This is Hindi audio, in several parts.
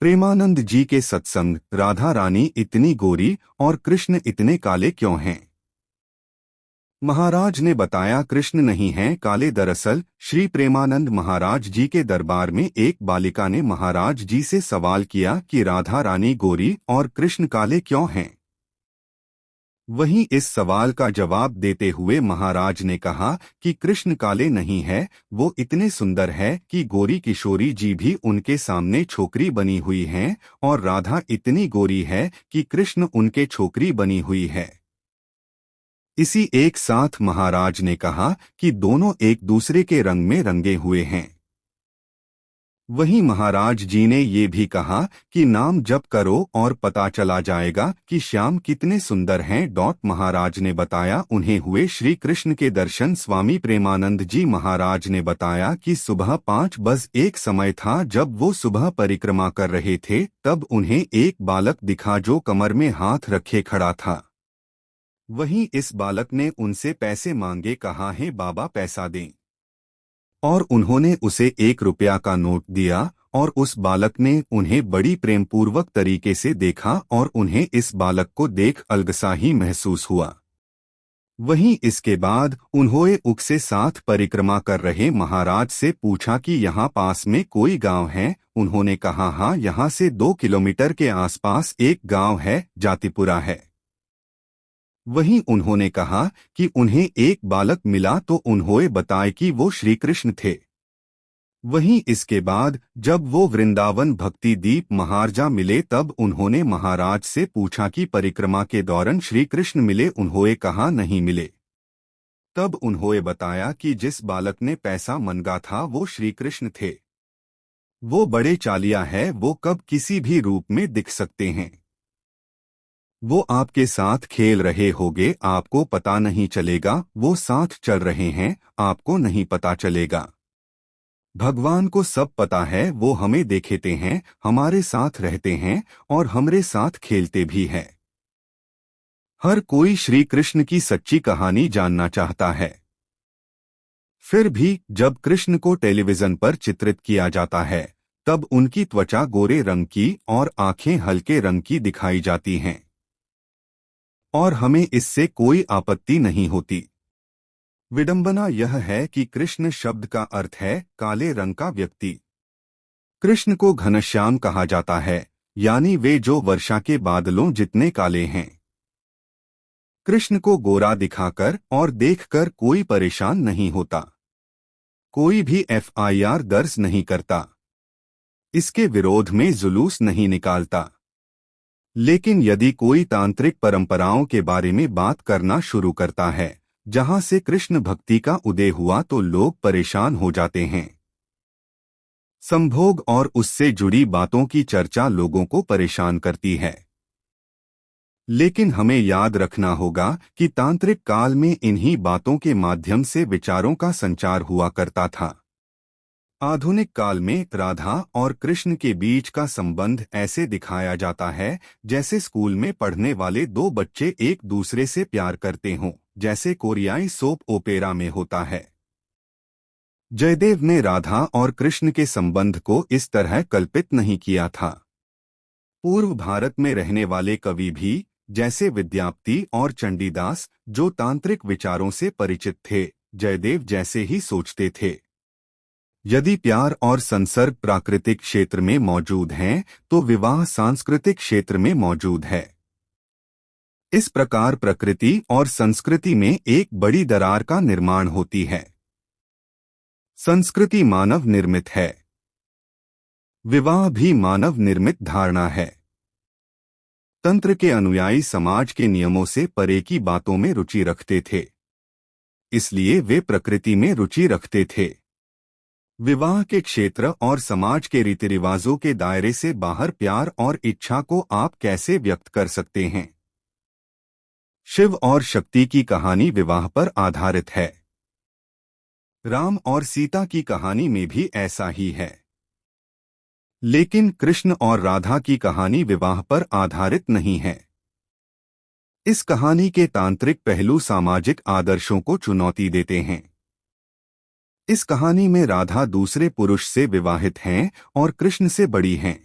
प्रेमानंद जी के सत्संग। राधा रानी इतनी गोरी और कृष्ण इतने काले क्यों हैं? महाराज ने बताया, कृष्ण नहीं हैं काले। दरअसल श्री प्रेमानंद महाराज जी के दरबार में एक बालिका ने महाराज जी से सवाल किया कि राधा रानी गोरी और कृष्ण काले क्यों हैं। वहीं इस सवाल का जवाब देते हुए महाराज ने कहा कि कृष्ण काले नहीं है, वो इतने सुंदर है कि गोरी किशोरी जी भी उनके सामने छोकरी बनी हुई हैं, और राधा इतनी गोरी है कि कृष्ण उनके छोकरी बनी हुई है। इसी एक साथ महाराज ने कहा कि दोनों एक दूसरे के रंग में रंगे हुए हैं। वहीं महाराज जी ने ये भी कहा कि नाम जप करो और पता चला जाएगा कि श्याम कितने सुंदर हैं। महाराज ने बताया, उन्हें हुए श्री कृष्ण के दर्शन। स्वामी प्रेमानंद जी महाराज ने बताया कि सुबह 5 बजे समय था जब वो सुबह परिक्रमा कर रहे थे, तब उन्हें एक बालक दिखा जो कमर में हाथ रखे खड़ा था। वहीं इस बालक ने उनसे पैसे मांगे, कहा है बाबा पैसा दें, और उन्होंने उसे 1 रुपया का नोट दिया, और उस बालक ने उन्हें बड़ी प्रेमपूर्वक तरीके से देखा और उन्हें इस बालक को देख अलगसा ही महसूस हुआ। वहीं इसके बाद उन्होंने उक से साथ परिक्रमा कर रहे महाराज से पूछा कि यहाँ पास में कोई गांव है। उन्होंने कहा, हाँ, यहाँ से 2 किलोमीटर के आसपास एक गांव है, जातिपुरा है। वहीं उन्होंने कहा कि उन्हें एक बालक मिला तो उन्होंने बताया कि वो श्री कृष्ण थे। वहीं इसके बाद जब वो वृंदावन भक्ति दीप महाराजा मिले, तब उन्होंने महाराज से पूछा कि परिक्रमा के दौरान श्री कृष्ण मिले। उन्होंने कहा नहीं मिले। तब उन्होंने बताया कि जिस बालक ने पैसा मांगा था वो श्री कृष्ण थे। वो बड़े चालिया है, वो कब किसी भी रूप में दिख सकते हैं। वो आपके साथ खेल रहे होगे, आपको पता नहीं चलेगा। वो साथ चल रहे हैं, आपको नहीं पता चलेगा। भगवान को सब पता है, वो हमें देखते हैं, हमारे साथ रहते हैं और हमारे साथ खेलते भी हैं। हर कोई श्री कृष्ण की सच्ची कहानी जानना चाहता है। फिर भी जब कृष्ण को टेलीविजन पर चित्रित किया जाता है, तब उनकी त्वचा गोरे रंग की और आंखें हल्के रंग की दिखाई जाती हैं, और हमें इससे कोई आपत्ति नहीं होती। विडंबना यह है कि कृष्ण शब्द का अर्थ है काले रंग का व्यक्ति। कृष्ण को घनश्याम कहा जाता है, यानी वे जो वर्षा के बादलों जितने काले हैं। कृष्ण को गोरा दिखाकर और देखकर कोई परेशान नहीं होता। कोई भी FIR दर्ज नहीं करता, इसके विरोध में जुलूस नहीं निकालता। लेकिन यदि कोई तांत्रिक परंपराओं के बारे में बात करना शुरू करता है जहां से कृष्ण भक्ति का उदय हुआ, तो लोग परेशान हो जाते हैं। संभोग और उससे जुड़ी बातों की चर्चा लोगों को परेशान करती है। लेकिन हमें याद रखना होगा कि तांत्रिक काल में इन्हीं बातों के माध्यम से विचारों का संचार हुआ करता था। आधुनिक काल में राधा और कृष्ण के बीच का संबंध ऐसे दिखाया जाता है जैसे स्कूल में पढ़ने वाले दो बच्चे एक दूसरे से प्यार करते हों, जैसे कोरियाई सोप ओपेरा में होता है। जयदेव ने राधा और कृष्ण के संबंध को इस तरह कल्पित नहीं किया था। पूर्व भारत में रहने वाले कवि भी, जैसे विद्यापति और चंडीदास, जो तांत्रिक विचारों से परिचित थे, जयदेव जैसे ही सोचते थे। यदि प्यार और संसर्ग प्राकृतिक क्षेत्र में मौजूद हैं, तो विवाह सांस्कृतिक क्षेत्र में मौजूद है। इस प्रकार प्रकृति और संस्कृति में एक बड़ी दरार का निर्माण होती है। संस्कृति मानव निर्मित है, विवाह भी मानव निर्मित धारणा है। तंत्र के अनुयायी समाज के नियमों से परे की बातों में रुचि रखते थे, इसलिए वे प्रकृति में रुचि रखते थे। विवाह के क्षेत्र और समाज के रीति रिवाजों के दायरे से बाहर प्यार और इच्छा को आप कैसे व्यक्त कर सकते हैं? शिव और शक्ति की कहानी विवाह पर आधारित है। राम और सीता की कहानी में भी ऐसा ही है। लेकिन कृष्ण और राधा की कहानी विवाह पर आधारित नहीं है। इस कहानी के तांत्रिक पहलू सामाजिक आदर्शों को चुनौती देते हैं। इस कहानी में राधा दूसरे पुरुष से विवाहित हैं और कृष्ण से बड़ी हैं।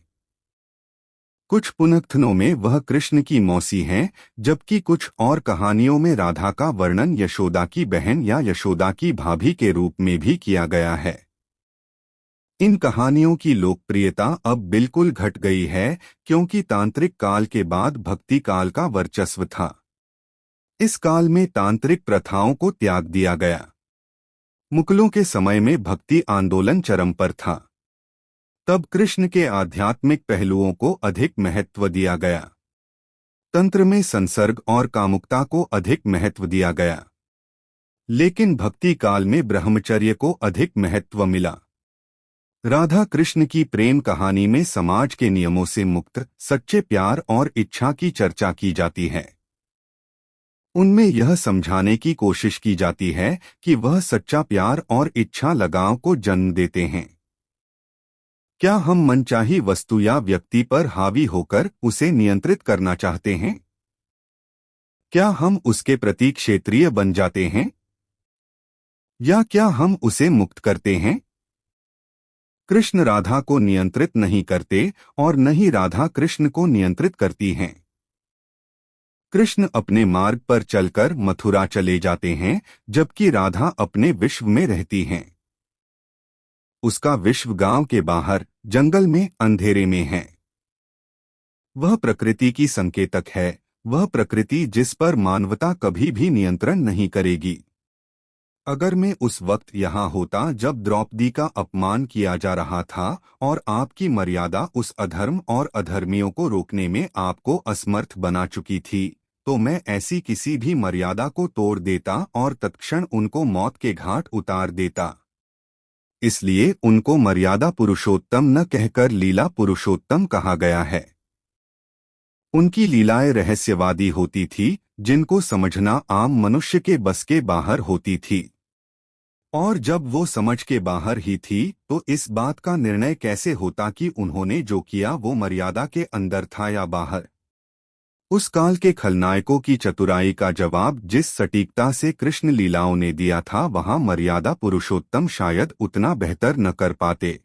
कुछ पुनकथनों में वह कृष्ण की मौसी हैं, जबकि कुछ और कहानियों में राधा का वर्णन यशोदा की बहन या यशोदा की भाभी के रूप में भी किया गया है। इन कहानियों की लोकप्रियता अब बिल्कुल घट गई है, क्योंकि तांत्रिक काल के बाद भक्ति काल का वर्चस्व था। इस काल में तांत्रिक प्रथाओं को त्याग दिया गया। मुगलों के समय में भक्ति आंदोलन चरम पर था। तब कृष्ण के आध्यात्मिक पहलुओं को अधिक महत्व दिया गया। तंत्र में संसर्ग और कामुकता को अधिक महत्व दिया गया। लेकिन भक्ति काल में ब्रह्मचर्य को अधिक महत्व मिला। राधा कृष्ण की प्रेम कहानी में समाज के नियमों से मुक्त सच्चे प्यार और इच्छा की चर्चा की जाती है। उनमें यह समझाने की कोशिश की जाती है कि वह सच्चा प्यार और इच्छा लगाव को जन्म देते हैं। क्या हम मनचाही वस्तु या व्यक्ति पर हावी होकर उसे नियंत्रित करना चाहते हैं? क्या हम उसके प्रति क्षेत्रीय बन जाते हैं? या क्या हम उसे मुक्त करते हैं? कृष्ण राधा को नियंत्रित नहीं करते और न ही राधा कृष्ण को नियंत्रित करती हैं। कृष्ण अपने मार्ग पर चलकर मथुरा चले जाते हैं, जबकि राधा अपने विश्व में रहती हैं। उसका विश्व गांव के बाहर जंगल में अंधेरे में है। वह प्रकृति की संकेतक है, वह प्रकृति जिस पर मानवता कभी भी नियंत्रण नहीं करेगी। अगर मैं उस वक्त यहाँ होता जब द्रौपदी का अपमान किया जा रहा था और आपकी मर्यादा उस अधर्म और अधर्मियों को रोकने में आपको असमर्थ बना चुकी थी, तो मैं ऐसी किसी भी मर्यादा को तोड़ देता और तत्क्षण उनको मौत के घाट उतार देता। इसलिए उनको मर्यादा पुरुषोत्तम न कहकर लीला पुरुषोत्तम कहा गया है। उनकी लीलाएं रहस्यवादी होती थी, जिनको समझना आम मनुष्य के बस के बाहर होती थी। और जब वो समझ के बाहर ही थी, तो इस बात का निर्णय कैसे होता कि उन्होंने जो किया वो मर्यादा के अंदर था या बाहर? उस काल के खलनायकों की चतुराई का जवाब जिस सटीकता से कृष्ण लीलाओं ने दिया था, वहां मर्यादा पुरुषोत्तम शायद उतना बेहतर न कर पाते।